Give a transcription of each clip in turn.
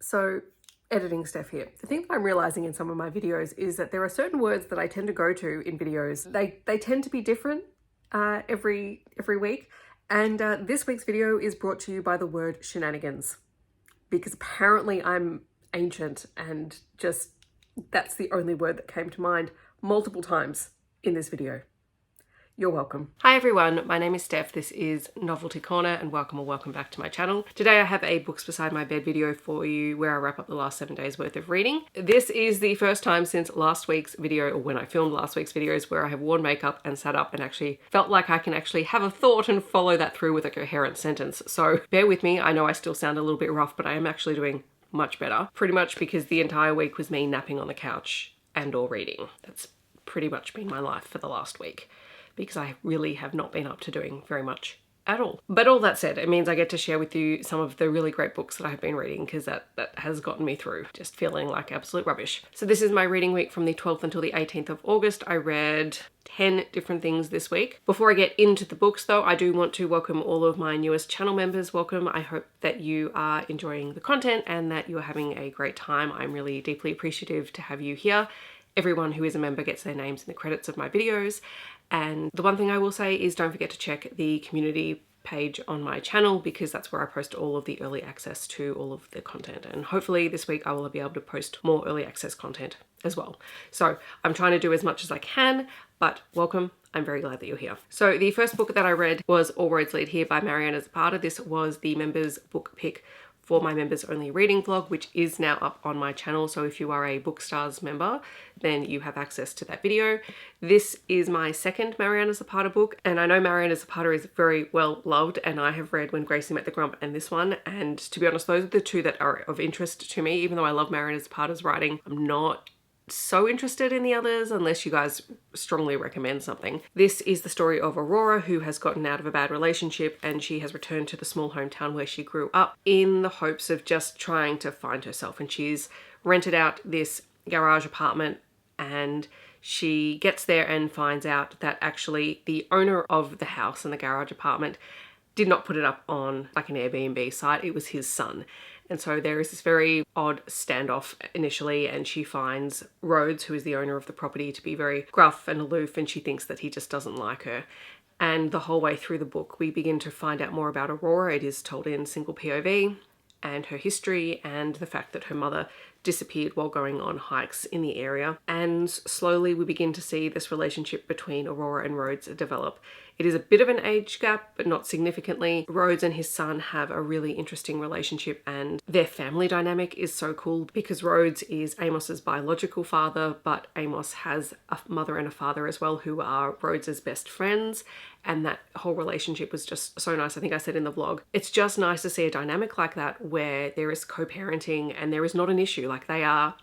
So, editing Steph here. The thing that I'm realizing in some of my videos is that there are certain words that I tend to go to in videos. They tend to be different every week. And this week's video is brought to you by the word shenanigans, because apparently I'm ancient and just that's the only word that came to mind multiple times in this video. You're welcome. Hi everyone, my name is Steph. This is Novelty Corner and welcome back to my channel. Today I have a books beside my bed video for you where I wrap up the last 7 days worth of reading. This is the first time since last week's video, or when I filmed last week's videos, where I have worn makeup and sat up and actually felt like I can actually have a thought and follow that through with a coherent sentence. So bear with me. I know I still sound a little bit rough, but I am actually doing much better. Pretty much because the entire week was me napping on the couch and or reading. That's pretty much been my life for the last week, because I really have not been up to doing very much at all. But all that said, it means I get to share with you some of the really great books that I've been reading, because that has gotten me through just feeling like absolute rubbish. So this is my reading week from the 12th until the 18th of August. I read 10 different things this week. Before I get into the books though, I do want to welcome all of my newest channel members. Welcome. I hope that you are enjoying the content and that you are having a great time. I'm really deeply appreciative to have you here. Everyone who is a member gets their names in the credits of my videos. And the one thing I will say is don't forget to check the community page on my channel, because that's where I post all of the early access to all of the content. And hopefully this week I will be able to post more early access content as well. So I'm trying to do as much as I can, but welcome. I'm very glad that you're here. So the first book that I read was All Roads Lead Here by Mariana Zapata. This was the members book pick for my members only reading vlog, which is now up on my channel. So if you are a Bookstars member, then you have access to that video. This is my second Mariana Zapata book, and I know Mariana Zapata is very well loved, and I have read When Gracie Met the Grump and this one, and to be honest, those are the two that are of interest to me. Even though I love Mariana Zapata's writing, I'm not so interested in the others unless you guys strongly recommend something. This is the story of Aurora, who has gotten out of a bad relationship and she has returned to the small hometown where she grew up in the hopes of just trying to find herself. And she's rented out this garage apartment, and she gets there and finds out that actually the owner of the house and the garage apartment did not put it up on like an Airbnb site. It was his son. And so there is this very odd standoff initially, and she finds Rhodes, who is the owner of the property, to be very gruff and aloof, and she thinks that he just doesn't like her. And the whole way through the book, we begin to find out more about Aurora. It is told in single POV, and her history, and the fact that her mother disappeared while going on hikes in the area. And slowly we begin to see this relationship between Aurora and Rhodes develop. It is a bit of an age gap, but not significantly. Rhodes and his son have a really interesting relationship, and their family dynamic is so cool because Rhodes is Amos's biological father, but Amos has a mother and a father as well who are Rhodes's best friends. And that whole relationship was just so nice. I think I said in the vlog, it's just nice to see a dynamic like that where there is co-parenting and there is not an issue. Like they are,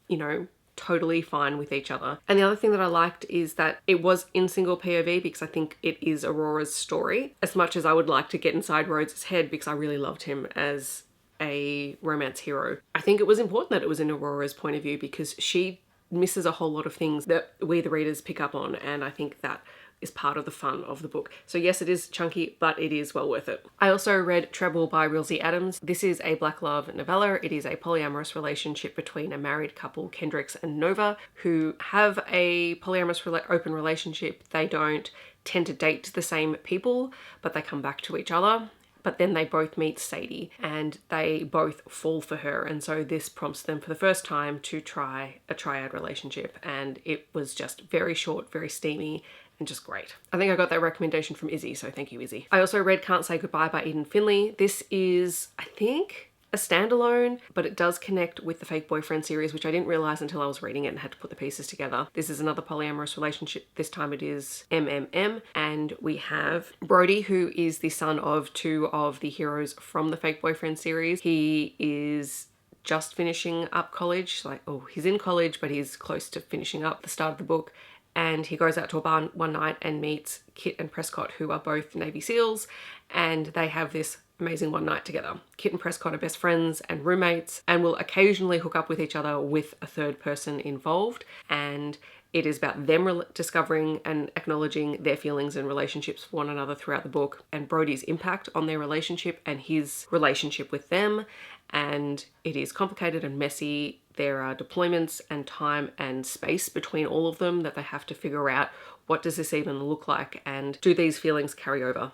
you know, totally fine with each other. And the other thing that I liked is that it was in single POV, because I think it is Aurora's story, as much as I would like to get inside Rhodes' head, because I really loved him as a romance hero. I think it was important that it was in Aurora's point of view, because she misses a whole lot of things that we the readers pick up on, and I think that is part of the fun of the book. So yes, it is chunky, but it is well worth it. I also read Treble by Rilzy. This is a black love novella. It is a polyamorous relationship between a married couple, Kendricks and Nova, who have a polyamorous open relationship. They don't tend to date the same people, but they come back to each other. But then they both meet Sadie and they both fall for her. And so this prompts them for the first time to try a triad relationship. And it was just very short, very steamy, and just great. I think I got that recommendation from Izzy, so thank you, Izzy. I also read Can't Say Goodbye by Eden Finley. This is, I think, a standalone, but it does connect with the Fake Boyfriend series, which I didn't realize until I was reading it and had to put the pieces together. This is another polyamorous relationship. This time it is MMM, and we have Brody, who is the son of two of the heroes from the Fake Boyfriend series. He is just finishing up college, he's in college, but he's close to finishing up the start of the book. And he goes out to a bar one night and meets Kit and Prescott, who are both Navy SEALs, and they have this amazing one night together. Kit and Prescott are best friends and roommates and will occasionally hook up with each other with a third person involved. And It is about them discovering and acknowledging their feelings and relationships for one another throughout the book, and Brody's impact on their relationship and his relationship with them. And it is complicated and messy. There are deployments and time and space between all of them that they have to figure out, what does this even look like, and do these feelings carry over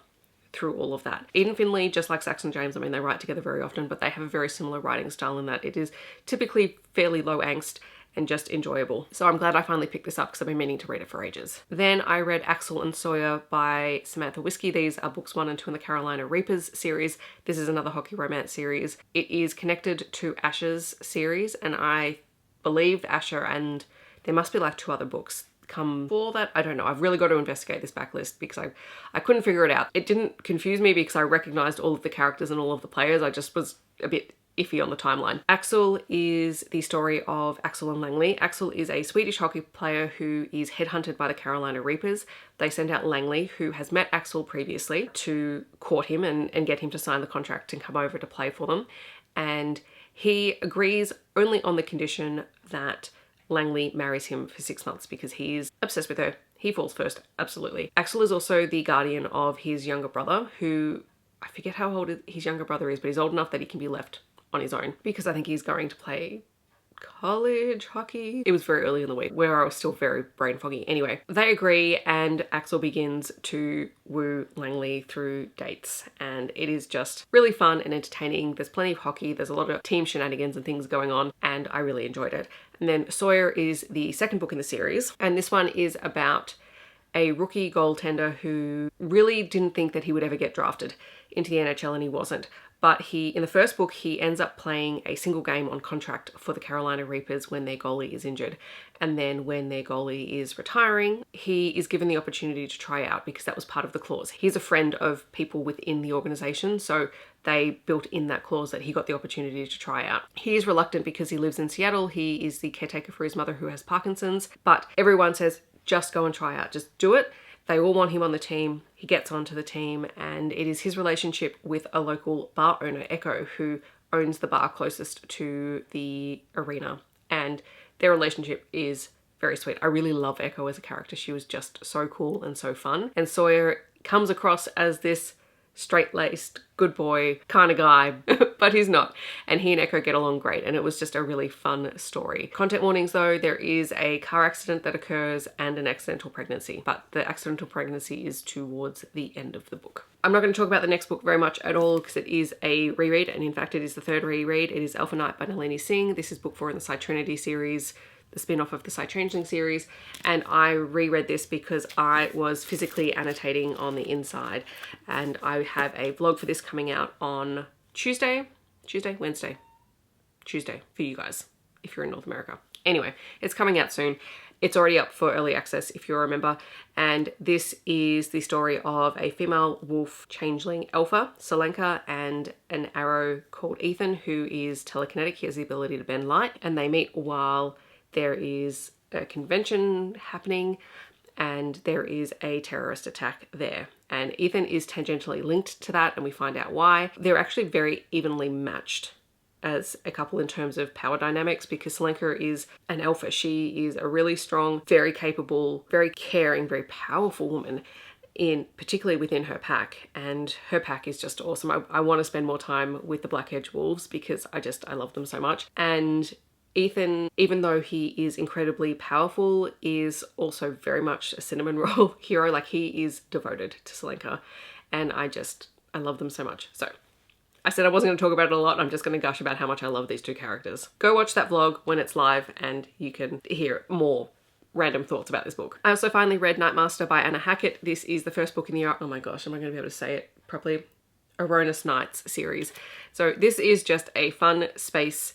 through all of that. Eden Finley, just like Sax and James, I mean, they write together very often, but they have a very similar writing style in that it is typically fairly low angst and just enjoyable. So I'm glad I finally picked this up because I've been meaning to read it for ages. Then I read Axel and Sawyer by Samantha Whiskey. These are books 1 and 2 in the Carolina Reapers series. This is another hockey romance series. It is connected to Asher's series, and I believe Asher and there must be like 2 other books come for that. I don't know. I've really got to investigate this backlist because I couldn't figure it out. It didn't confuse me because I recognized all of the characters and all of the players. I just was a bit iffy on the timeline. Axel is the story of Axel and Langley. Axel is a Swedish hockey player who is headhunted by the Carolina Reapers. They send out Langley, who has met Axel previously, to court him and get him to sign the contract and come over to play for them. And he agrees only on the condition that Langley marries him for 6 months because he is obsessed with her. He falls first, absolutely. Axel is also the guardian of his younger brother, who, I forget how old his younger brother is, but he's old enough that he can be left on his own because I think he's going to play college hockey. It was very early in the week where I was still very brain foggy. Anyway, they agree and Axel begins to woo Langley through dates, and it is just really fun and entertaining. There's plenty of hockey, there's a lot of team shenanigans and things going on, and I really enjoyed it. And then Sawyer is the second book in the series, and this one is about a rookie goaltender who really didn't think that he would ever get drafted into the NHL, and he wasn't. But in the first book, he ends up playing a single game on contract for the Carolina Reapers when their goalie is injured. And then when their goalie is retiring, he is given the opportunity to try out because that was part of the clause. He's a friend of people within the organization, so they built in that clause that he got the opportunity to try out. He is reluctant because he lives in Seattle. He is the caretaker for his mother who has Parkinson's, but everyone says, just go and try out, just do it. They all want him on the team. He gets onto the team, and it is his relationship with a local bar owner, Echo, who owns the bar closest to the arena. And their relationship is very sweet. I really love Echo as a character. She was just so cool and so fun. And Sawyer comes across as this straight-laced, good boy kind of guy, but he's not. And he and Echo get along great, and it was just a really fun story. Content warnings though, there is a car accident that occurs and an accidental pregnancy, but the accidental pregnancy is towards the end of the book. I'm not going to talk about the next book very much at all because it is a reread, and in fact it is the third reread. It is Alpha Night by Nalini Singh. This is book 4 in the Psi Trinity series, the spin-off of the Psi Changeling series, and I reread this because I was physically annotating on the inside, and I have a vlog for this coming out on Tuesday for you guys if you're in North America. Anyway, it's coming out soon. It's already up for early access if you're a member, and this is the story of a female wolf changeling alpha, Solenka, and an arrow called Ethan, who is telekinetic. He has the ability to bend light, and they meet while there is a convention happening and there is a terrorist attack there. And Ethan is tangentially linked to that, and we find out why. They're actually very evenly matched as a couple in terms of power dynamics because Solenka is an alpha. She is a really strong, very capable, very caring, very powerful woman, particularly within her pack, and her pack is just awesome. I want to spend more time with the Black Edge Wolves because I love them so much. And Ethan, even though he is incredibly powerful, is also very much a cinnamon roll hero. Like, he is devoted to Solenka, and I love them so much. So I said I wasn't going to talk about it a lot. I'm just going to gush about how much I love these two characters. Go watch that vlog when it's live and you can hear more random thoughts about this book. I also finally read Knightmaster by Anna Hackett. This is the first book in the, oh my gosh, am I going to be able to say it properly? Erroneous Nights series. So this is just a fun space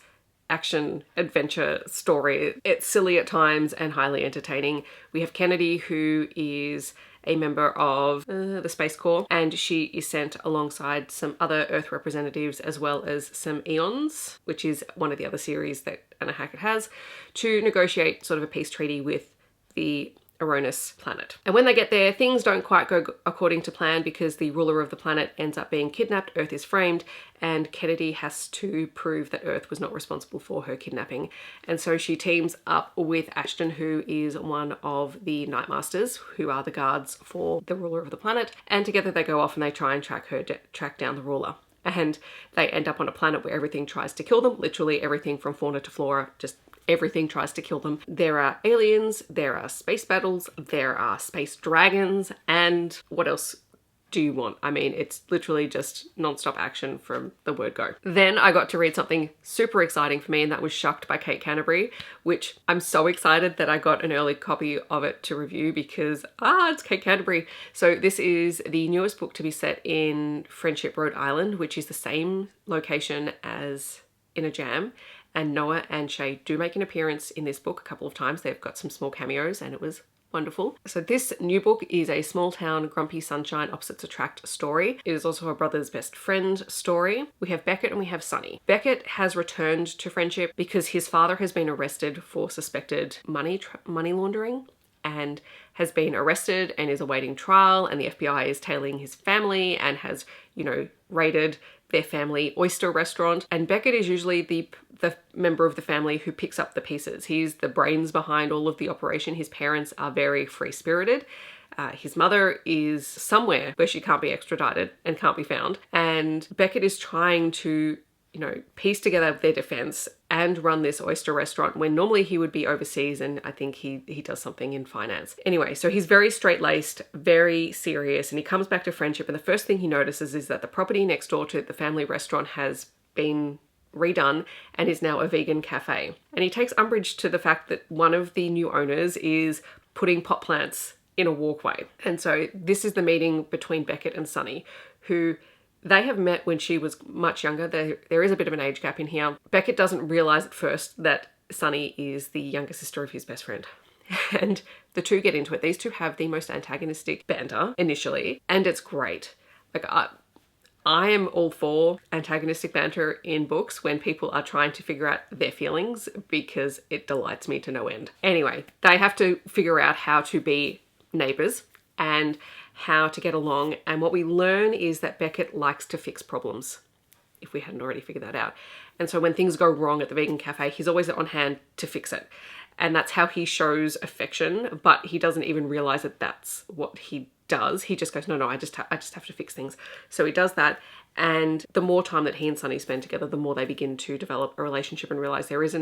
action adventure story. It's silly at times and highly entertaining. We have Kennedy, who is a member of the Space Corps, and she is sent alongside some other Earth representatives as well as some Eons, which is one of the other series that Anna Hackett has, to negotiate sort of a peace treaty with the Aronis planet. And when they get there, things don't quite go according to plan because the ruler of the planet ends up being kidnapped, Earth is framed, and Kennedy has to prove that Earth was not responsible for her kidnapping. And so she teams up with Ashton, who is one of the Knightmasters, who are the guards for the ruler of the planet, and together they go off and they try and track down the ruler. And they end up on a planet where everything tries to kill them, literally everything from fauna to flora, just everything tries to kill them. There are aliens, there are space battles, there are space dragons, and what else do you want? I mean, it's literally just non-stop action from the word go. Then I got to read something super exciting for me, and that was Shucked by Kate Canterbary, which I'm so excited that I got an early copy of it to review because, it's Kate Canterbary. So this is the newest book to be set in Friendship, Rhode Island, which is the same location as In a Jam. And Noah and Shay do make an appearance in this book a couple of times. They've got some small cameos and it was wonderful. So this new book is a small town grumpy sunshine opposites attract story. It is also a brother's best friend story. We have Beckett and we have Sunny. Beckett has returned to Friendship because his father has been arrested for suspected money laundering and has been arrested and is awaiting trial, and the FBI is tailing his family and has, raided their family oyster restaurant. And Beckett is usually the member of the family who picks up the pieces. He's the brains behind all of the operation. His parents are very free-spirited. His mother is somewhere where she can't be extradited and can't be found. And Beckett is trying to, piece together their defense and run this oyster restaurant when normally he would be overseas, and I think he does something in finance. Anyway, so he's very straight-laced, very serious, and he comes back to Friendship, and the first thing he notices is that the property next door to the family restaurant has been redone and is now a vegan cafe. And he takes umbrage to the fact that one of the new owners is putting pot plants in a walkway. And so this is the meeting between Beckett and Sunny, who they have met when she was much younger. There is a bit of an age gap in here. Beckett doesn't realize at first that Sunny is the younger sister of his best friend. And the two get into it. These two have the most antagonistic banter initially, and it's great. Like, I am all for antagonistic banter in books when people are trying to figure out their feelings because it delights me to no end. Anyway, they have to figure out how to be neighbours and how to get along. And what we learn is that Beckett likes to fix problems, if we hadn't already figured that out. And so when things go wrong at the vegan cafe, he's always on hand to fix it. And that's how he shows affection, but he doesn't even realize that that's what he does. He just goes, no, I just have to fix things. So he does that. And the more time that he and Sunny spend together, the more they begin to develop a relationship and realize there is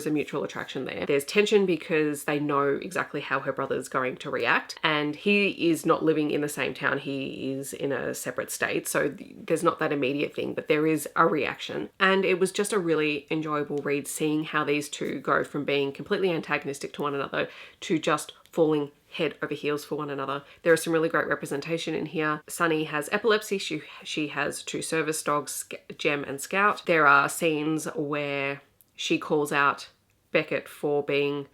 a mutual attraction there. There's tension because they know exactly how her brother's going to react. And he is not living in the same town. He is in a separate state. So there's not that immediate thing, but there is a reaction. And it was just a really enjoyable read, seeing how these two go from being completely antagonistic to one another to just falling head over heels for one another. There is some really great representation in here. Sunny has epilepsy. She has two service dogs, Gem and Scout. There are scenes where she calls out Beckett for being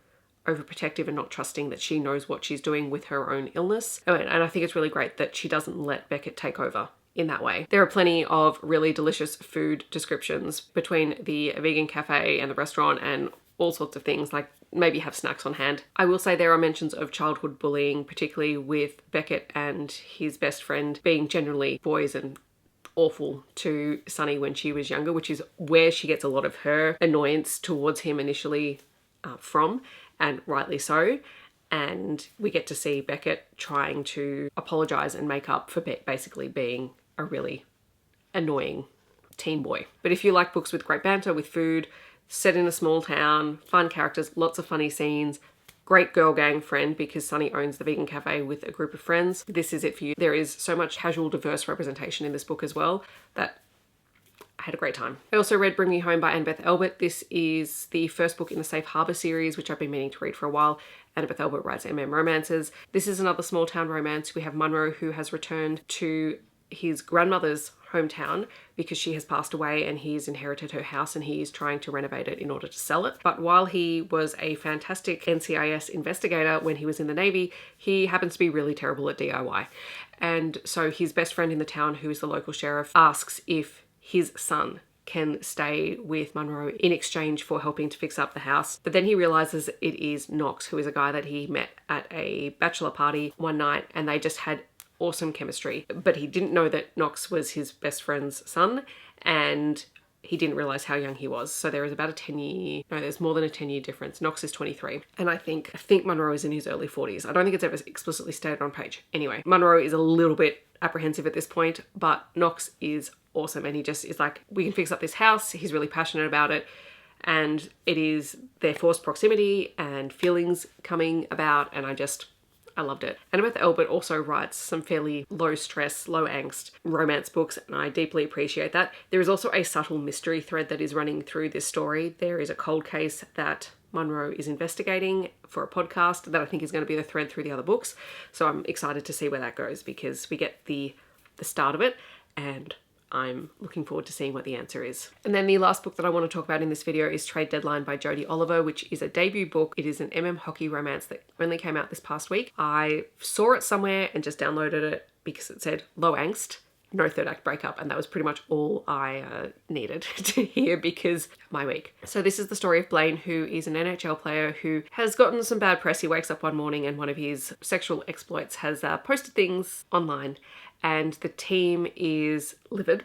overprotective and not trusting that she knows what she's doing with her own illness. And I think it's really great that she doesn't let Beckett take over in that way. There are plenty of really delicious food descriptions between the vegan cafe and the restaurant and all sorts of things, like maybe have snacks on hand. I will say there are mentions of childhood bullying, particularly with Beckett and his best friend being generally boys and awful to Sunny when she was younger, which is where she gets a lot of her annoyance towards him initially from, and rightly so. And we get to see Beckett trying to apologize and make up for basically being a really annoying teen boy. But if you like books with great banter, with food, set in a small town, fun characters, lots of funny scenes, great girl gang friend because Sunny owns the vegan cafe with a group of friends, this is it for you. There is so much casual, diverse representation in this book as well that I had a great time. I also read Bring Me Home by Annabeth Albert. This is the first book in the Safe Harbour series, which I've been meaning to read for a while. Annabeth Albert writes MM romances. This is another small town romance. We have Munro, who has returned to his grandmother's hometown because she has passed away and he's inherited her house and he is trying to renovate it in order to sell it. But while he was a fantastic NCIS investigator when he was in the Navy, he happens to be really terrible at DIY. And so his best friend in the town, who is the local sheriff, asks if his son can stay with Monroe in exchange for helping to fix up the house. But then he realizes it is Knox, who is a guy that he met at a bachelor party one night, and they just had awesome chemistry. But he didn't know that Knox was his best friend's son, and he didn't realize how young he was. So there is about a 10-year, no, there's more than a 10-year difference. Knox is 23. And I think Monroe is in his early 40s. I don't think it's ever explicitly stated on page. Anyway, Monroe is a little bit apprehensive at this point, but Knox is awesome. And he just is like, we can fix up this house. He's really passionate about it. And it is their forced proximity and feelings coming about. And I loved it. Annabeth Albert also writes some fairly low stress, low angst romance books, and I deeply appreciate that. There is also a subtle mystery thread that is running through this story. There is a cold case that Monroe is investigating for a podcast that I think is going to be the thread through the other books. So I'm excited to see where that goes, because we get the start of it, and I'm looking forward to seeing what the answer is. And then the last book that I want to talk about in this video is Trade Deadline by Jodi Oliver, which is a debut book. It is an hockey romance that only came out this past week. I saw it somewhere and just downloaded it because it said low angst, no third act breakup, and that was pretty much all I needed to hear because of my week. So this is the story of Blaine, who is an NHL player who has gotten some bad press. He wakes up one morning and one of his sexual exploits has posted things online, and the team is livid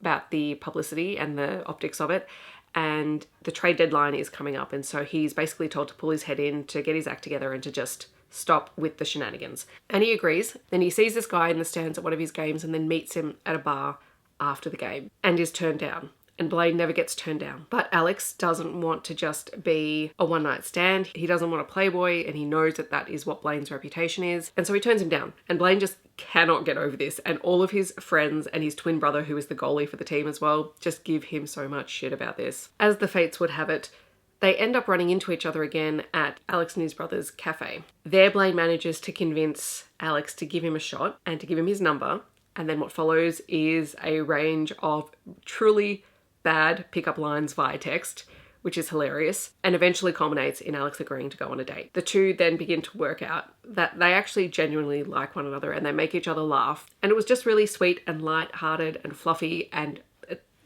about the publicity and the optics of it, and the trade deadline is coming up, and so he's basically told to pull his head in, to get his act together and to just stop with the shenanigans. And he agrees. Then he sees this guy in the stands at one of his games and then meets him at a bar after the game and is turned down. And Blaine never gets turned down. But Alex doesn't want to just be a one-night stand. He doesn't want a playboy, and he knows that that is what Blaine's reputation is. And so he turns him down. And Blaine just cannot get over this. And all of his friends and his twin brother, who is the goalie for the team as well, just give him so much shit about this. As the fates would have it, they end up running into each other again at Alex and his brother's cafe. There, Blaine manages to convince Alex to give him a shot and to give him his number. And then what follows is a range of truly bad pickup lines via text, which is hilarious, and eventually culminates in Alex agreeing to go on a date. The two then begin to work out that they actually genuinely like one another and they make each other laugh. And it was just really sweet and light-hearted and fluffy, and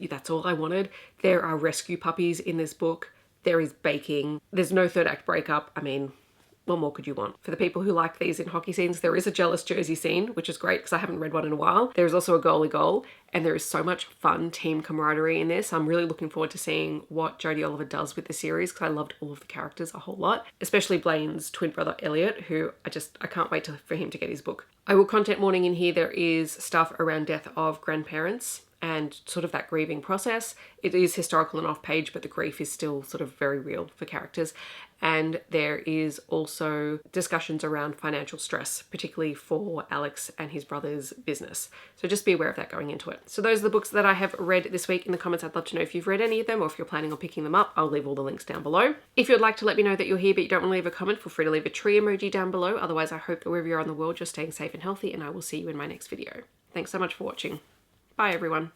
that's all I wanted. There are rescue puppies in this book. There is baking. There's no third act breakup. I mean, what more could you want? For the people who like these in hockey scenes, there is a jealous jersey scene, which is great because I haven't read one in a while. There's also a goalie goal, and there is so much fun team camaraderie in this. I'm really looking forward to seeing what Jodi Oliver does with the series because I loved all of the characters a whole lot, especially Blaine's twin brother Elliot, who I can't wait for him to get his book. I will content warning in here, there is stuff around death of grandparents and sort of that grieving process. It is historical and off page, but the grief is still sort of very real for characters. And there is also discussions around financial stress, particularly for Alex and his brother's business. So just be aware of that going into it. So those are the books that I have read this week. In the comments, I'd love to know if you've read any of them or if you're planning on picking them up. I'll leave all the links down below. If you'd like to let me know that you're here but you don't want to leave a comment, feel free to leave a tree emoji down below. Otherwise, I hope that wherever you're in the world, you're staying safe and healthy, and I will see you in my next video. Thanks so much for watching. Bye everyone.